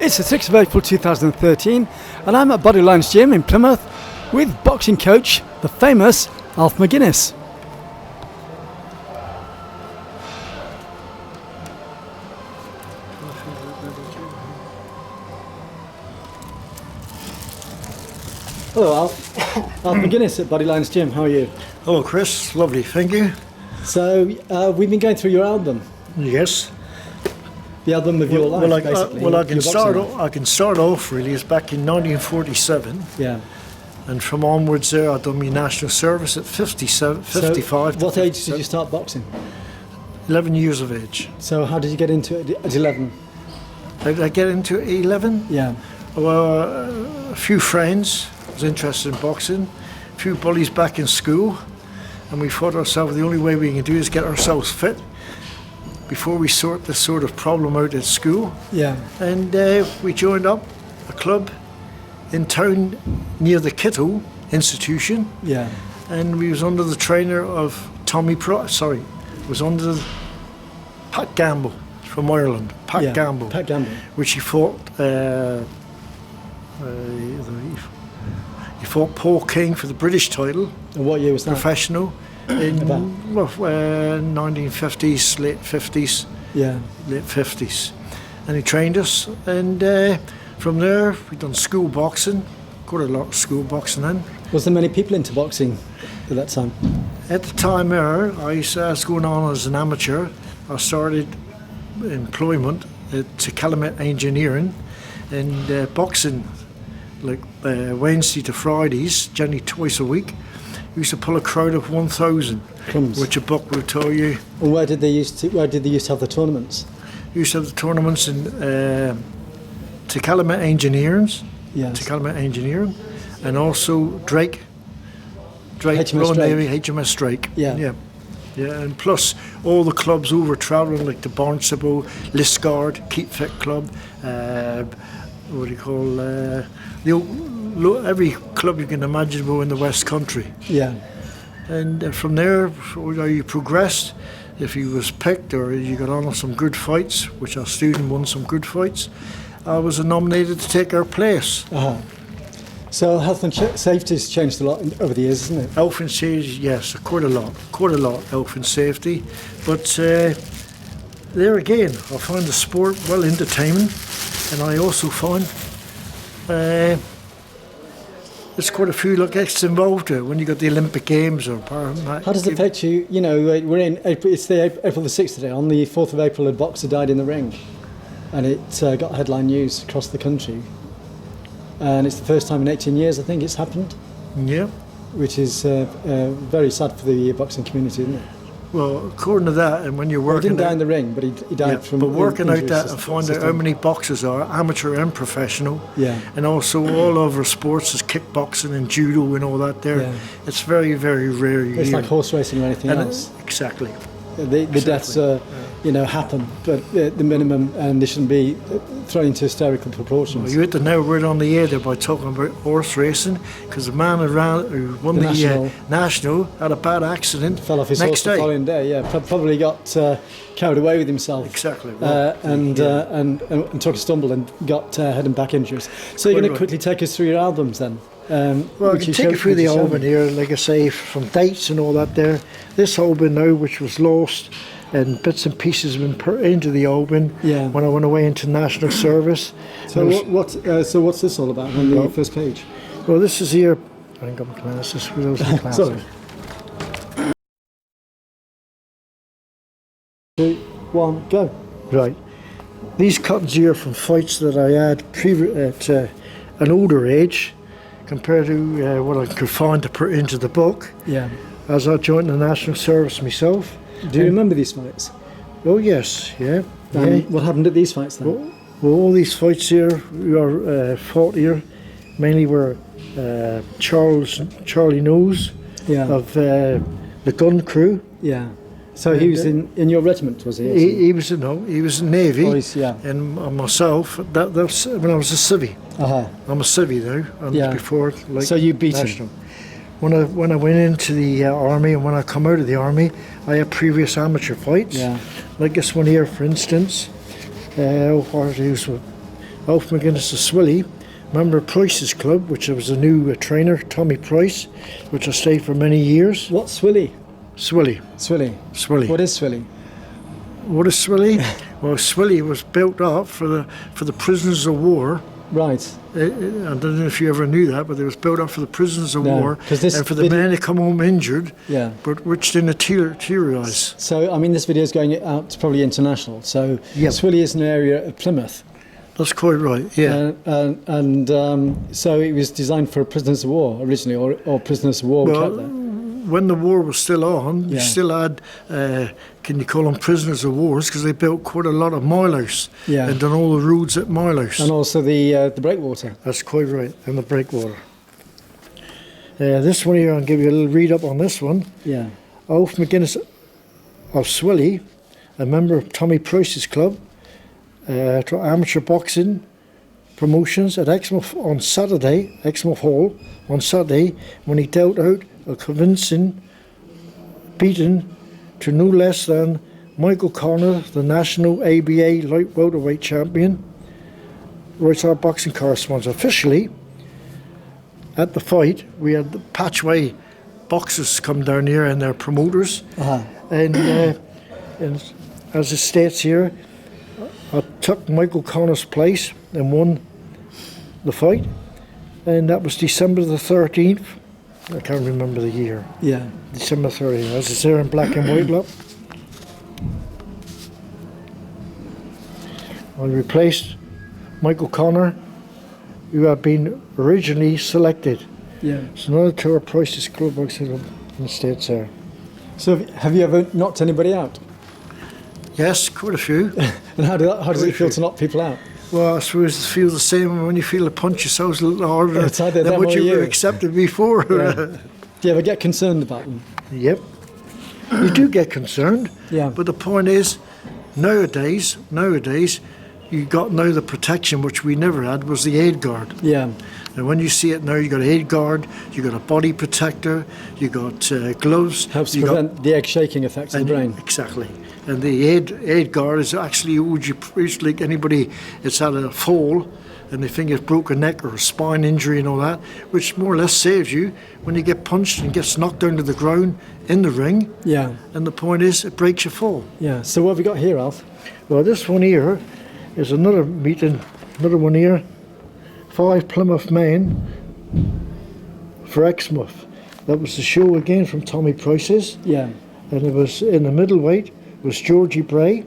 It's the 6th of April 2013 and I'm at Bodylines gym in Plymouth with boxing coach, the famous Alf McGuinness. Hello Alf. Alf McGuinness at Bodylines gym, how are you? Hello Chris, lovely, thank you. So we've been going through your album. Yes. The album of your life, basically. I can start off really. It's back in 1947. Yeah. And from onwards there, I've done my national service at 55. So what age did you start boxing? 11 years of age. So how did you get into it at 11? How did I get into it at 11? Yeah. Well, a few friends was interested in boxing, a few bullies back in school, and we thought ourselves the only way we can do is get ourselves fit before we sort this sort of problem out at school. Yeah. And we joined up a club in town near the Kittle Institution. Yeah. And we was under the trainer of was under Pat Gamble from Ireland. Pat Gamble. Pat Gamble. Which he fought Paul King for the British title. And what year was that? Professional. In 1950s, late 50s. Yeah. Late 50s. And he trained us, and from there we done school boxing. Quite a lot of school boxing then. Was there many people into boxing at that time? At the time there, I was going on as an amateur. I started employment at Calumet Engineering and boxing like Wednesday to Fridays, generally twice a week. We used to pull a crowd of 1,000, which a book will tell you. And where did they used to have the tournaments? We used to have the tournaments in to Calumet Engineering. Yes. To Calumet Engineering, and also Drake HMS Navy, HMS Drake. Yeah. Yeah, and plus all the clubs over travelling, like the Barnstable, Liscard, Keep Fit Club, every club you can imagine in the West Country. Yeah. And from there, you progressed. If you was picked or you got on some good fights, which our student won some good fights, I was nominated to take our place. Uh-huh. So health and safety has changed a lot over the years, isn't it? Health and safety, yes, quite a lot, health and safety. But there again, I find the sport well entertaining, and I also find there's quite a few acts involved when you got the Olympic Games or How does it affect you? You know, we're in April, it's April the 6th today. On the 4th of April, a boxer died in the ring, and it got headline news across the country. And it's the first time in 18 years, I think, it's happened. Yeah. Which is very sad for the boxing community, isn't it? Well, according to that, and when you're working... He didn't die in the ring, but he died from... But working out that system. and find out how many boxers are, amateur and professional, yeah. And also all other sports, is kickboxing and judo and all that there. Yeah. It's very, very rare. It's like horse racing or anything else. Exactly. The deaths, happen, but the minimum, and they shouldn't be thrown into hysterical proportions. Well, you hit the now word on the air there by talking about horse racing, because the man who won the national had a bad accident. Fell off his horse the following day. Yeah, probably got carried away with himself. Exactly. Right. And took a stumble and got head and back injuries. So you're going to quickly take us through your albums then. Well, I can take you through the album here, like I say, from dates and all that there. This album now, which was lost, and bits and pieces have been put into the album when I went away into national service. So what's this all about on the first page? Well, this is here. I think I'm classes. Sorry. 2, 1, go. Right. These cuttings here from fights that I had at an older age, compared to what I could find to put into the book. Yeah. As I joined the national service myself. Do you remember these fights? Oh yes, yeah. What happened at these fights then? Well, all these fights here are fought here, mainly were Charlie Nose of the gun crew. Yeah. So he was in your regiment, was he? He was in Navy. Yeah. And myself, that's when I was a civvy. Uh-huh. I'm a civvy now. Before, so you beat him. When I went into the army and when I come out of the army, I had previous amateur fights. Yeah. Like this one here, for instance. Alf McGuinness of Swilly, member of Price's Club, which was a new trainer, Tommy Price, which I stayed for many years. What's Swilly? Swilly. Swilly. Swilly. What is Swilly? What is Swilly? Well, Swilly was built up for the prisoners of war. Right. I don't know if you ever knew that, but it was built up for the prisoners of war and for the men that come home injured, yeah, but which didn't materialise. So, I mean, this video is going out to probably international. So, yep. Swilly is an area of Plymouth. That's quite right, yeah. So it was designed for prisoners of war originally, or prisoners of war were kept there. When the war was still on, yeah, you still had, can you call them prisoners of wars, because they built quite a lot of milehouse, yeah, and done all the roads at milehouse. And also the breakwater. That's quite right, and the breakwater. This one here, I'll give you a little read up on this one. Yeah. Alf McGuinness of Swilly, a member of Tommy Price's Club, to amateur boxing promotions at Exmouth on Saturday, Exmouth Hall on Saturday, when he dealt out a convincing beating to no less than Michael Connor, the national ABA light welterweight champion. Writes our boxing correspondent. Officially, at the fight, we had the Patchway boxers come down here and their promoters, and as it states here, I took Michael Connor's place and won the fight, and that was December the 13th. I can't remember the year. Yeah. December 13th. As it's there in black and white, look. I replaced Michael Connor, who had been originally selected. Yeah. So another tour of Price's Club boxing in the States there. So have you ever knocked anybody out? Yes, quite a few. And how does it feel to knock people out? Well, I suppose it feels the same when you feel a punch yourself a little harder than what you accepted before. Yeah. Do you ever get concerned about them? Yep. You do get concerned. Yeah. But the point is, nowadays, you got now the protection which we never had was the aid guard. Yeah. And when you see it now, you got an aid guard, you got a body protector, you got gloves. Helps to prevent the egg shaking effect of the brain. Exactly. And the aid guard is actually like anybody that's had a fall and they think it's broken neck or a spine injury and all that, which more or less saves you when you get punched and gets knocked down to the ground in the ring. Yeah. And the point is, it breaks your fall. Yeah. So what have we got here, Alf? Well, this one here is another meeting, another one here. 5 Plymouth men for Exmouth. That was the show again from Tommy Price's. Yeah. And it was in the middleweight was Georgie Bray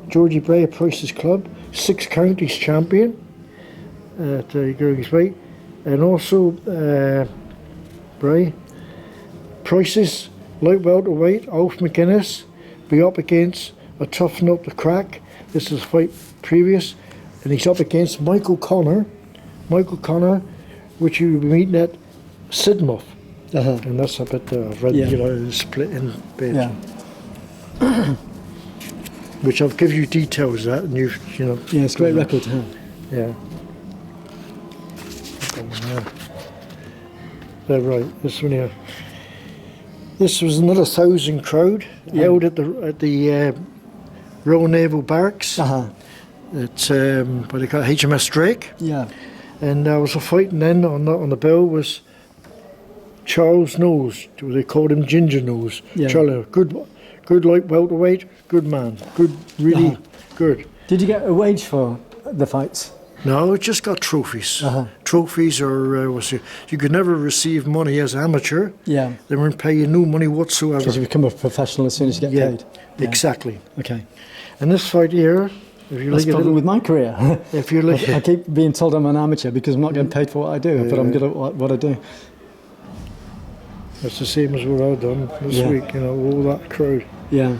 of Price's Club, 6 counties champion at Georgie's weight, and also Bray. Price's light welterweight, Alf McGuinness, be up against a tough nut to crack. This is a fight previous, and he's up against Michael Connor, which you will be meeting at Sidmouth. And that's a bit I've read, split in bit. Yeah. Which I'll give you details of that, and you know. Yeah, it's a great record to have. Yeah. Right, this one here. This was another 1,000 crowd held at the Royal Naval Barracks. At what they call HMS Drake. Yeah. And there was a fighting then on the bill was Charles Knowles. They called him Ginger Knowles. Yeah. Charlie, good light welterweight, good man, really good. Did you get a wage for the fights? No, it just got trophies. Trophies you could never receive money as amateur. Yeah. They weren't paying you no money whatsoever. Because you become a professional as soon as you get paid. Yeah. Exactly. Okay. And this fight here, if you that's look the problem with my career. If you look, I keep being told I'm an amateur because I'm not getting paid for what I do, but I'm good at what I do. That's the same as what I've done this week, all that crowd. Yeah.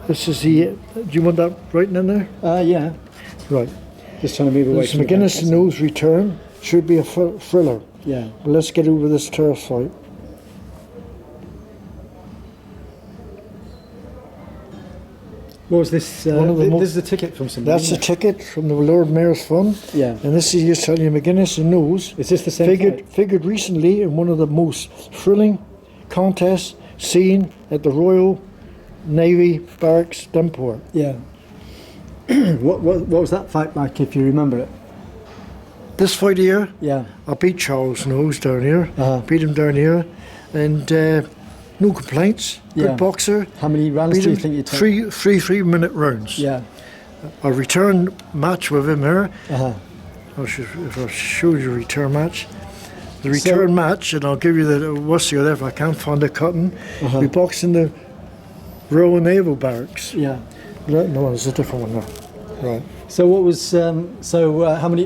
This is the. Do you want that writing in there? Yeah. Right. Just trying to move away. This McGuinness and Knowles return should be a thriller. Yeah. But let's get over this turf fight. What was this? This is a ticket from somebody. That's a ticket from the Lord Mayor's Fund. Yeah. And this is just telling you McGuinness and Knowles. Is this the same figured recently in one of the most thrilling contests seen at the Royal Navy Barracks, Denport. Yeah. What was that fight like, if you remember it? This fight here, Yeah. I beat Charles Nose down here. Uh-huh. Beat him down here, and no complaints. Yeah. Good boxer. How many rounds Beat do you him think you took? three 3-minute rounds. Yeah. A return match with him here. Uh-huh. If I show you a return match. The return match, and I'll give you the what's the other if I can't find the cutting. Uh-huh. We boxed in the Royal Naval Barracks. Yeah. No, it's a different one now. Right. So what was how many?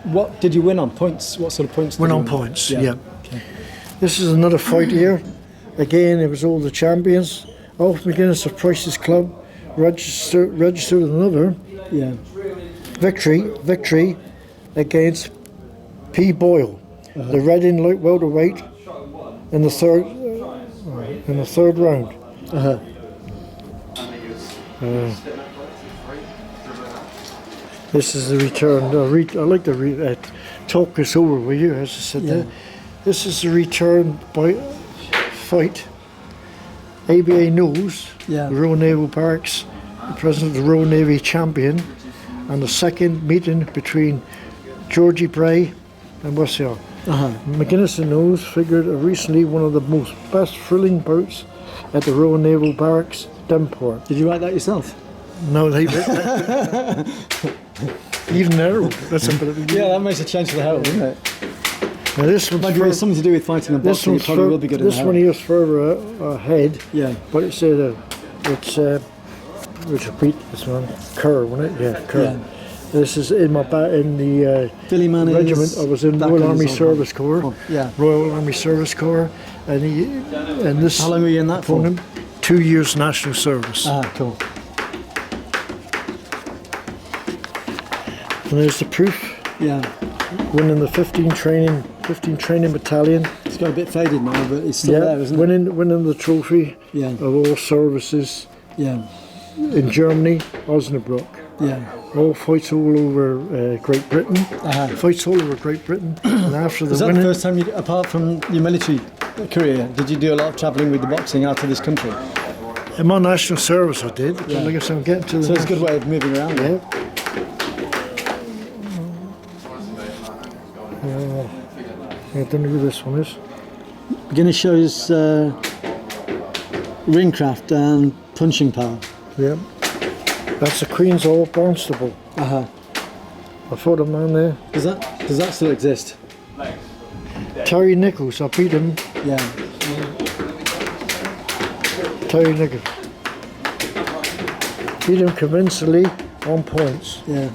What did you win on points? What sort of points? Did Win you on win? points. Yeah. Yeah. Okay. This is another fight here. Again, it was all the champions. Alf McGuinness of Price's Club registered with another Yeah. victory against P. Boyle, the Reading light welterweight, in the third round. Uh-huh. This is the return. I like to talk this over with you, as I said Yeah. there. This is the return fight. ABA knows Yeah. the Royal Naval Barracks, the president of the Royal Navy champion, and the second meeting between Georgie Bray and Wessiel. Uh-huh. McGuinness and Knowles figured recently one of the most best thrilling bouts at the Royal Naval Barracks, Devonport. Did you write that yourself? No, they even there. That's a bit of Yeah, that makes a change for the Herald, doesn't it? Now this one's Mind you, it's something to do with fighting and this boxing. It one's probably will be good in the this one Herald. here's further ahead, Yeah. but it's which will beat this one, Kerr, wasn't it? Yeah, Kerr. Yeah. This is in the Billy Mann is regiment. I was in back Royal on Army his own Service hand. Corps. Oh, yeah. Royal Army Service Corps, and this. How long were you in that for? opponent, 2 years national service. Ah, cool. And there's the proof. Yeah. Winning the 15 training battalion. It's got a bit faded now, but it's still there, isn't it? Winning the trophy Yeah. of all services Yeah. in Germany, Osnabrück. Yeah. All fights all over Great Britain. Uh-huh. Fights all over Great Britain. And after the Was that the winning, first time, apart from your military career, did you do a lot of travelling with the boxing out of this country? in my national service I did. Yeah. Like I said, I'm getting to the So it's a good way of moving around. Yeah. I don't know who this one is. Guiness shows ring craft and punching power. Yeah. That's the Queen's Hall Barnstable. Uh-huh. I fought a man there. Does that still exist? Terry Nichols, I beat him. Yeah. Terry Nichols. Beat him convincingly on points. Yeah.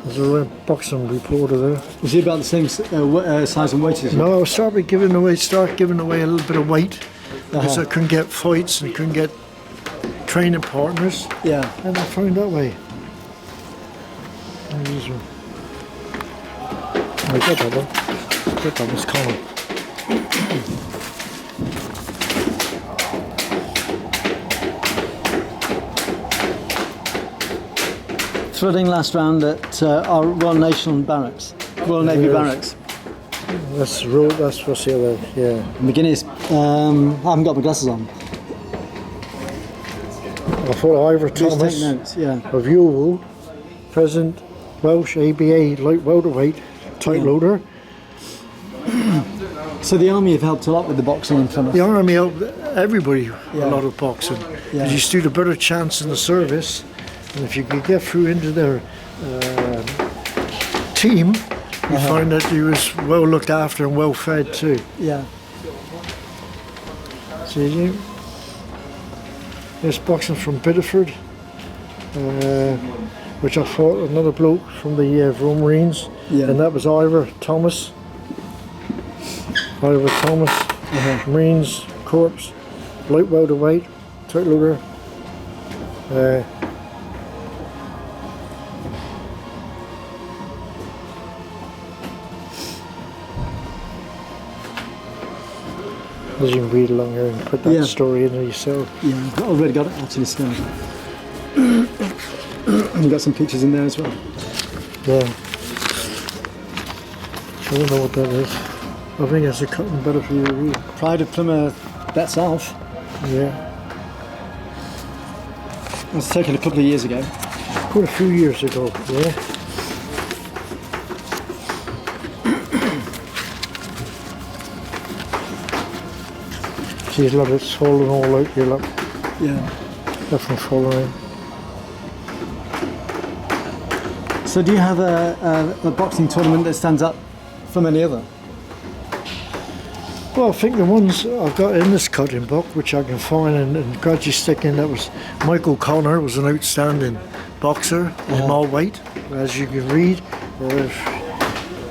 There's a boxing reporter there. Was he about the same size and weight as you? No, I started giving away a little bit of weight because Uh-huh. I couldn't get fights and couldn't get training partners, Yeah. and I found that way. And these are- I got that one. I got that one's Colin. Thrilling last round at our Royal National Barracks, Royal Navy Yes. Barracks. That's what's the other, yeah. McGuinness, I haven't got my glasses on. I fought Ivor Please Thomas take notes, yeah. of Ewell, present Welsh ABA light welterweight tight Yeah. loader. So the army have helped a lot with the boxing in Plymouth. The army helped everybody Yeah. a lot of boxing Yeah. because you stood a better chance in the service, and if you could get through into their team, you find that you was well looked after and well fed too. Yeah. See you. This boxing from Biddeford, which I fought another bloke from the Royal Marines, Yeah. and that was Ivor Thomas. Ivor Thomas, Marines Corps, light welterweight, tight loader. As you can read along here and put that Yeah. story in there yourself. Yeah, I've already got it actually scanned. You've got some pictures in there as well. Yeah. I don't know what that is. I think it's a cutting better for you to read. Pride of Plymouth, that's Alf. Yeah. It was taken a couple of years ago. quite a few years ago, yeah. See, look, it's falling all out here, look. Yeah. Everything's falling out. So do you have a boxing tournament that stands up from any other? Well, I think the ones I've got in this cutting book, which I can find and gradually stick in, that was Michael Connor was an outstanding boxer in all weight, as you can read.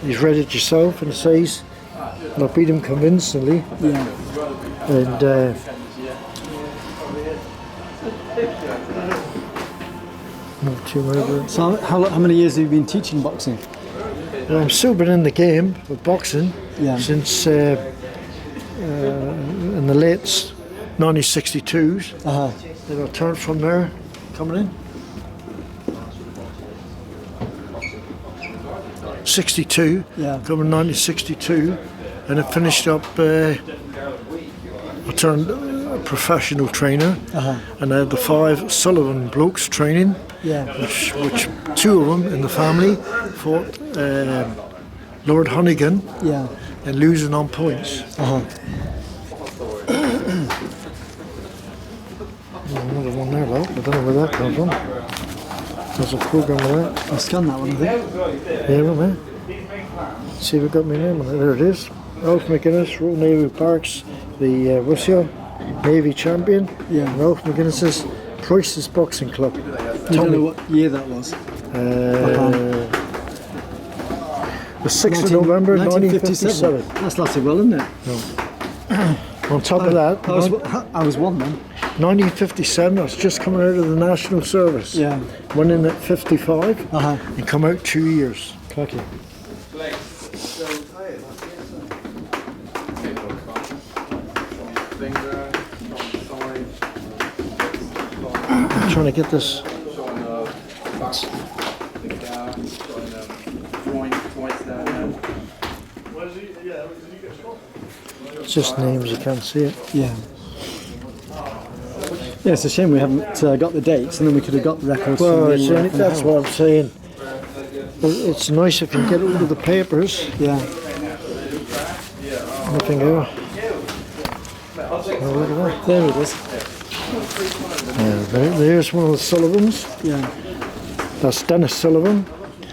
You've read it yourself, and it says, I beat him convincingly. Yeah. And not too many. So how many years have you been teaching boxing? Well, I'm still been in the game of boxing since in the late 1962s. Then I turned from there, coming in. 62, coming 1962, and I finished up. I turned a professional trainer, and I had the 5 Sullivan blokes training, which 2 of them in the family fought Lord Hunnigan and losing on points. Another one there, though. I don't know where that comes from. There's a program of that. I'll scan that one, I think. Yeah, right there. See if we've got my name on it. There it is. Ralph McGuinness, Royal Navy Barracks, the Russia Navy champion. Yeah. Ralph McGuinness's Price's Boxing Club. You don't know what year that was? The 6th of November 1957. That's lasted well, isn't it? On top of that, I was 1 then. 1957, I was just coming out of the National Service. Yeah. Went in at 55 and come out 2 years. Crikey. I'm trying to get this. It's just names, you can't see it. Yeah. Yeah, it's a shame we haven't got the dates, and then we could have got the records. Well, from the, that's what I'm saying. It's nice if you can get hold of the papers. Yeah. Nothing there. Oh, look at that. There it is. There's one of the Sullivans. Yeah. That's Dennis Sullivan.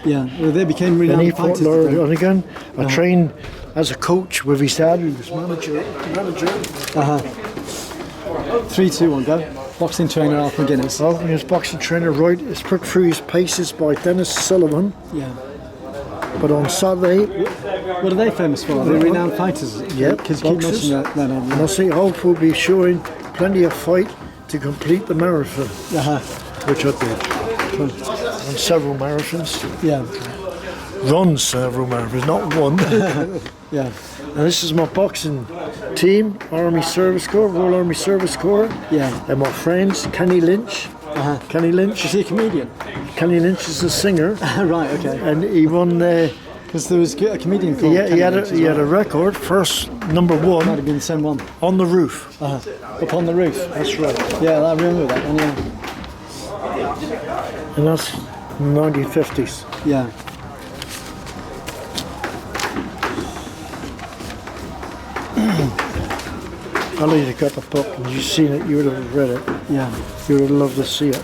Yeah. Well, they became And he renowned fought fighters. Lord Hunnigan. I trained as a coach with his dad, who was manager. 3, 2, 1, go. Boxing trainer Alf McGuinness. His boxing trainer, right, is put through his paces by Dennis Sullivan. Yeah. But on Saturday, What are they famous for? They're renowned fighters. Yeah, Because you keep boxers. mentioning that. and I say Hulk will be showing plenty of fight to complete the marathon, which I did. On several marathons. Yeah. Run several marathons, not one. Yeah. And this is my boxing team, Army Service Corps, Royal Army Service Corps. Yeah. And my friends, Kenny Lynch. Kenny Lynch. Is he a comedian? Kenny Lynch is a singer. Right, okay. And he won. Because there was a comedian called he Kenny had Lynch as a well. record, first number Might one have been the same one. on the roof. Up on the roof. That's right. Yeah, I remember that one, yeah. And that's 1950s. Yeah. I know you got the book and you've seen it, you would have read it. Yeah. You would have loved to see it.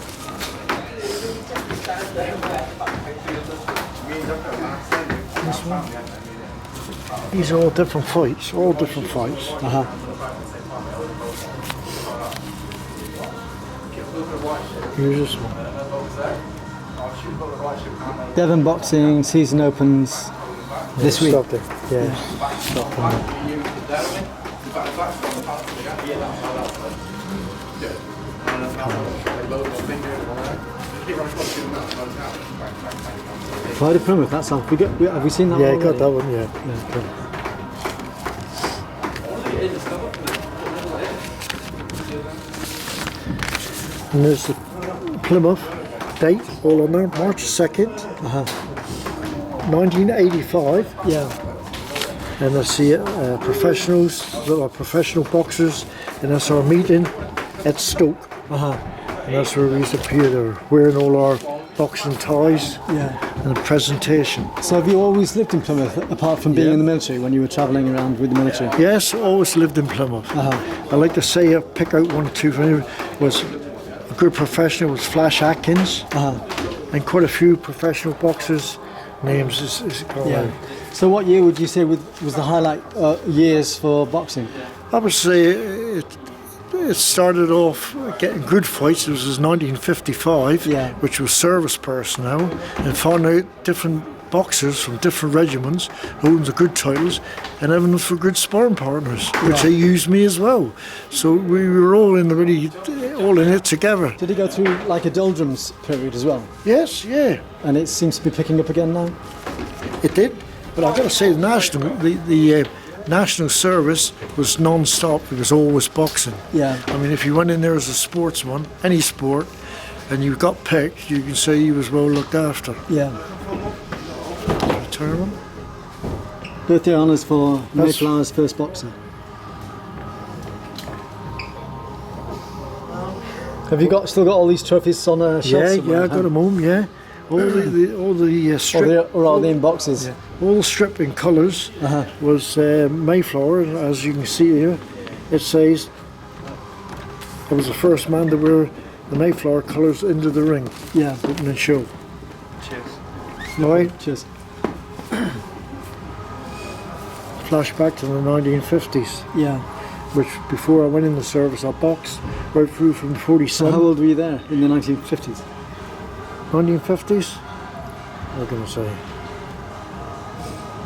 This one. These are all different fights, Here's this one. Devon Boxing season opens this week. Stop it. Yeah. Stop it. Pride of Plymouth, that's all. Have we seen that Yeah, one? got that one, yeah. And there's the Plymouth date all on there, March 2nd, 1985. Yeah. And I see professionals, professional boxers, and that's our meeting at Stoke. And that's where we used to appear there, wearing all our boxing ties, Yeah. and a presentation. So have you always lived in Plymouth, apart from being Yeah. in the military, when you were travelling around with the military? Yes, always lived in Plymouth. I like to say, pick out one or two for me, was a good professional was Flash Atkins, and quite a few professional boxers' names is called out. So what year would you say was the highlight years for boxing? I would say it started off getting good fights. It was 1955, which was service personnel, and found out different boxers from different regiments who owned the good titles, and having them for good sparring partners, which they used me as well. So we were all in it together. Did he go through like a doldrums period as well? Yes, yeah, And it seems to be picking up again now? it did. But I've got to say, the national service was non-stop. It was always boxing. Yeah. I mean, if you went in there as a sportsman, any sport, and you got picked, you can say you was well looked after. Yeah. Retirement. Birthday honours for Mayflower's first boxer. Have you still got all these trophies on a shelf? Yeah, I got them home. Yeah, all the strip, Or are they in boxes? yeah, all the strip in colours was Mayflower, and as you can see here, it says I was the first man to wear the Mayflower colours into the ring. Yeah. Opening show. Cheers. All right. Cheers. Flashback to the 1950s, Yeah. which before I went in the service, I boxed right through from So 47. how old were you there in the 1950s? 1950s? What am I going to say?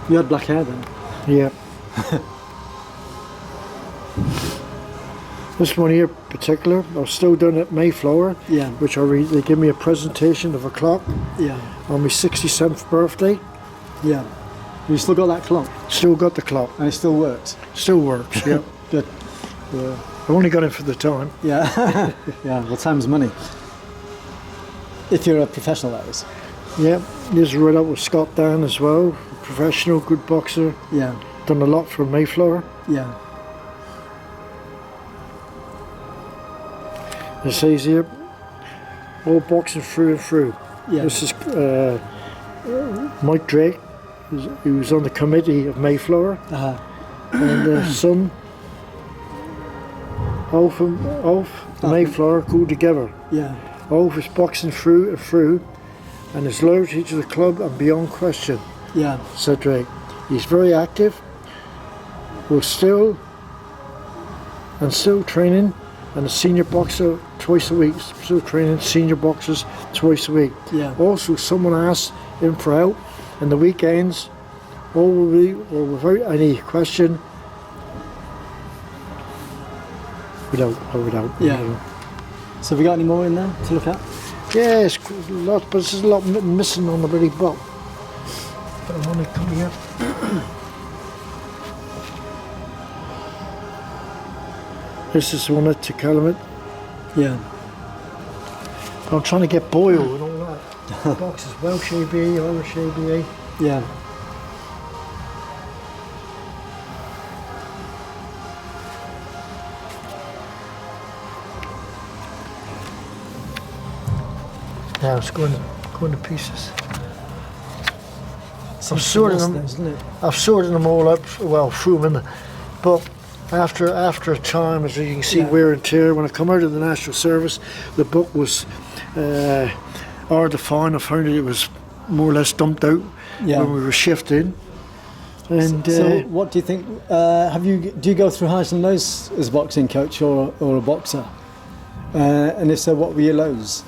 You had black hair then? Yeah. This one here in particular, I was still done at Mayflower, Yeah. which they give me a presentation of a clock Yeah. on my 67th birthday. Yeah. You still got that clock? Still got the clock. And it still works? Still works, yeah. Good. Yeah. I only got it for the time. Yeah. Yeah, well, time's money. If you're a professional, that is. Yeah, this is right up with Scott Dan as well. Professional, good boxer. Yeah. Done a lot for Mayflower. Yeah. It says here, all boxing through and through. Yeah. This is Mike Drake, he was on the committee of Mayflower, and son, Alf and Mayflower go together. Yeah. Alf is boxing through and through, and his loyalty to the club and beyond question, Yeah. said Drake. He's very active, was still training, and a senior boxer twice a week, still training senior boxers twice a week. Yeah. Also, someone asked him for help in the weekends, all will be, or without any question, without. Yeah. So have we got any more in there to look at? Yeah, it's a lot, but there's a lot missing on the bloody book. But I want to come here. This is one to Calumet. Yeah. I'm trying to get Boyle and all that. Boxes, Welsh ABA, Irish ABA. Yeah. Now it's going to pieces. Some sorting lost them. there, isn't it? I've sorted them all up, well, threw them in, but after a time, as you can see, wear and tear. When I come out of the National Service, the book was hard to find. I found it was more or less dumped out when we were shifting. And So what do you think? Do you go through highs and lows as a boxing coach or a boxer? And if so, what were your lows?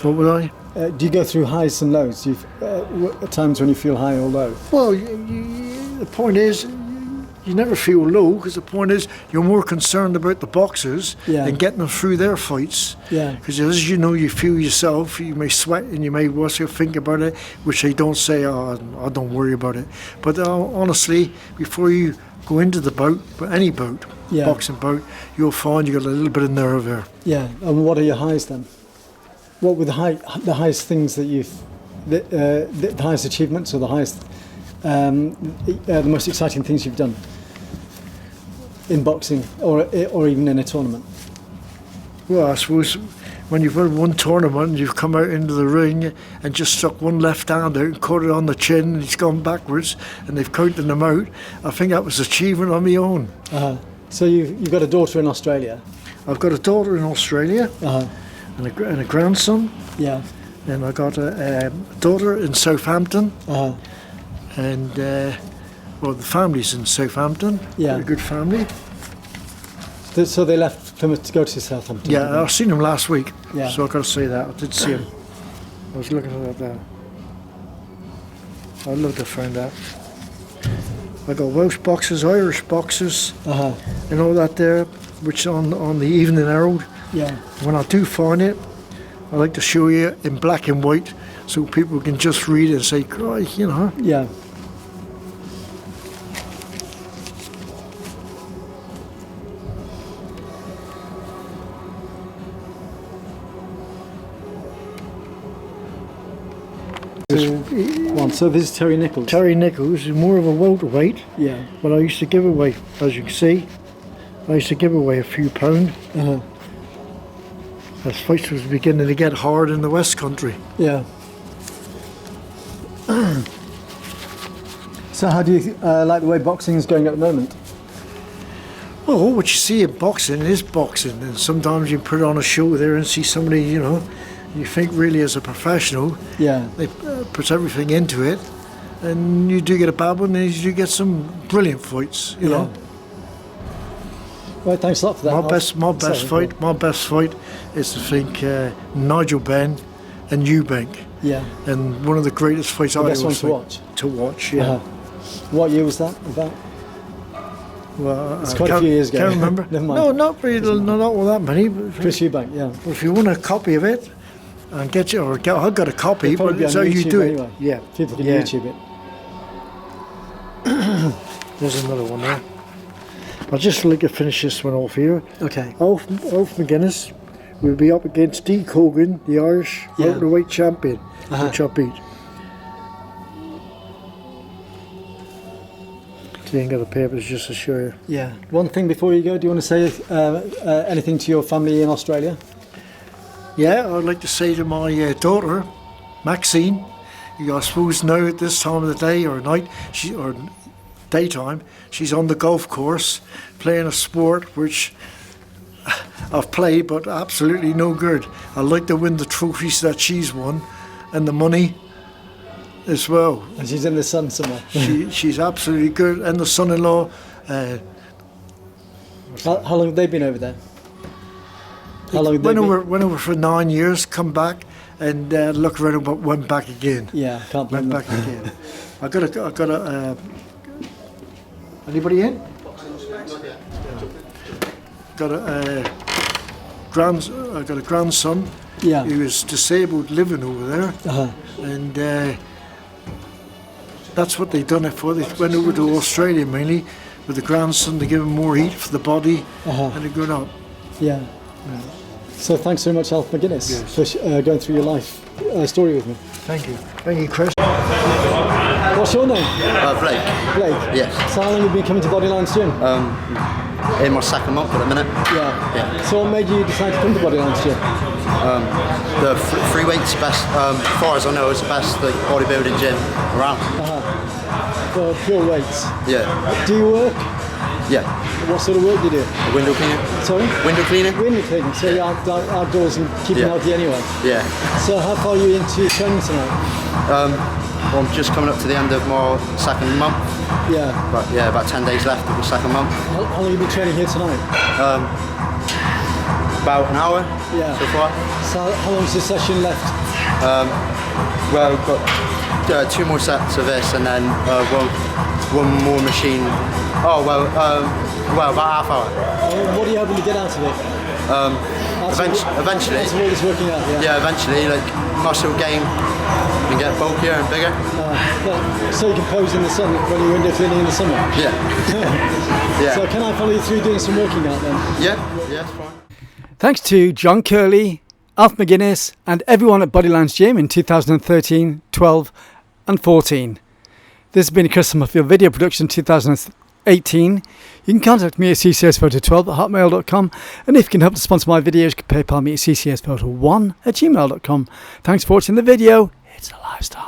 what would I? Do you go through highs and lows? Do you, at times when you feel high or low? Well, the point is, you never feel low, because the point is you're more concerned about the boxers and getting them through their fights. Yeah. Because as you know, you feel yourself, you may sweat and you may also think about it, which they don't say, oh, I don't worry about it. But honestly, before you go into the bout, but any bout, boxing bout, you'll find you got a little bit of nerve there. Yeah. And what are your highs then? What were the highest things that the highest achievements or the highest, the most exciting things you've done in boxing or even in a tournament? Well, I suppose when you've won one tournament and you've come out into the ring and just stuck one left hand out and caught it on the chin and he's gone backwards and they've counted them out, I think that was achievement on my own. So you've got a daughter in Australia? I've got a daughter in Australia and a grandson. Yeah. And I got a daughter in Southampton. And well, the family's in Southampton. Yeah. A good family. So they left Plymouth to go to Southampton? Yeah, I've seen him last week. Yeah. So I've got to say that. I did see him. I was looking at that there. I'd love to find that. I got Welsh boxes, Irish boxes, and all that there, which on the Evening Herald. Yeah. When I do find it, I like to show you in black and white so people can just read it and say, "Christ," you know. Yeah. So this is Terry Nichols. Terry Nichols is more of a welterweight. Yeah. But I used to give away, as you can see, I used to give away a few pound. As fights was beginning to get hard in the West Country. Yeah. So how do you like the way boxing is going at the moment? Well, what you see in boxing is boxing, and sometimes you put on a show there and see somebody, you know, you think really as a professional, they put everything into it, and you do get a bad one, and you get some brilliant fights, you know. Right, thanks a lot for that. My best fight is to think Nigel Benn and Eubank. Yeah. And one of the greatest fights I ever watch. To watch, yeah. What year was that about? Well, it's quite a few years ago. Can't remember. Never mind. No, not really, not all that many. Chris Eubank, yeah. But if you want a copy of it, and I've got a copy, but it's how you do it. Anyway. Yeah. People can YouTube it. There's another one there. I'd just like to finish this one off here. Okay. Alf McGuinness will be up against D. Cogan, the Irish welterweight champion, which I beat. So you ain't got the papers just to show you. Yeah. One thing before you go, do you want to say anything to your family in Australia? Yeah, I'd like to say to my daughter, Maxine, I suppose now at this time of the day or night, or daytime, she's on the golf course playing a sport which I've played but absolutely no good. I'd like to win the trophies that she's won and the money as well. And she's in the sun somewhere. She's absolutely good. And the son-in-law. How long have they been over there? How long went over for 9 years, come back and look around and went back again. Yeah, can't blame Went back again. I got a anybody in? Got a grandson who is disabled living over there, and that's what they done it for. They went over to Australia mainly with the grandson to give him more heat for the body, and they're going up. Yeah. So thanks so much, Alf McGuinness, for going through your life story with me. Thank you, Chris. What's your name? Blake. Blake? Yes. So how long have you been coming to Bodylines Gym? In my second month at the minute. Yeah. So what made you decide to come to Bodylines Gym? The free weights best, as far as I know, is the best bodybuilding gym around. For pure weights? Yeah. Do you work? Yeah. What sort of work do you do? Window cleaning. Sorry? Window cleaning. Window cleaning, so you're outdoors and keeping healthy anyway? Yeah. So how far are you into your training tonight? Well, I'm just coming up to the end of my second month. Yeah. About 10 days left of the second month. How long have you been training here tonight? About an hour so far. So how long is the session left? Well, we've got 2 more sets of this and then one more machine. About half hour. What are you hoping to get out of it? Eventually. That's all it's working out, yeah? Yeah, eventually, like muscle gain and get bulkier and bigger. So you can pose in the sun when you're window cleaning in the summer? Yeah. Yeah. So can I follow you through doing some working out then? Yeah, that's fine. Thanks to John Curley, Alf McGuinness and everyone at Bodylines Gym in 2013, 12 and 14. This has been a Chris Summerfield video production 2018 18. You can contact me at ccsPhoto12@hotmail.com, and if you can help to sponsor my videos, you can PayPal me at ccsPhoto1@gmail.com. Thanks for watching the video. It's a lifestyle.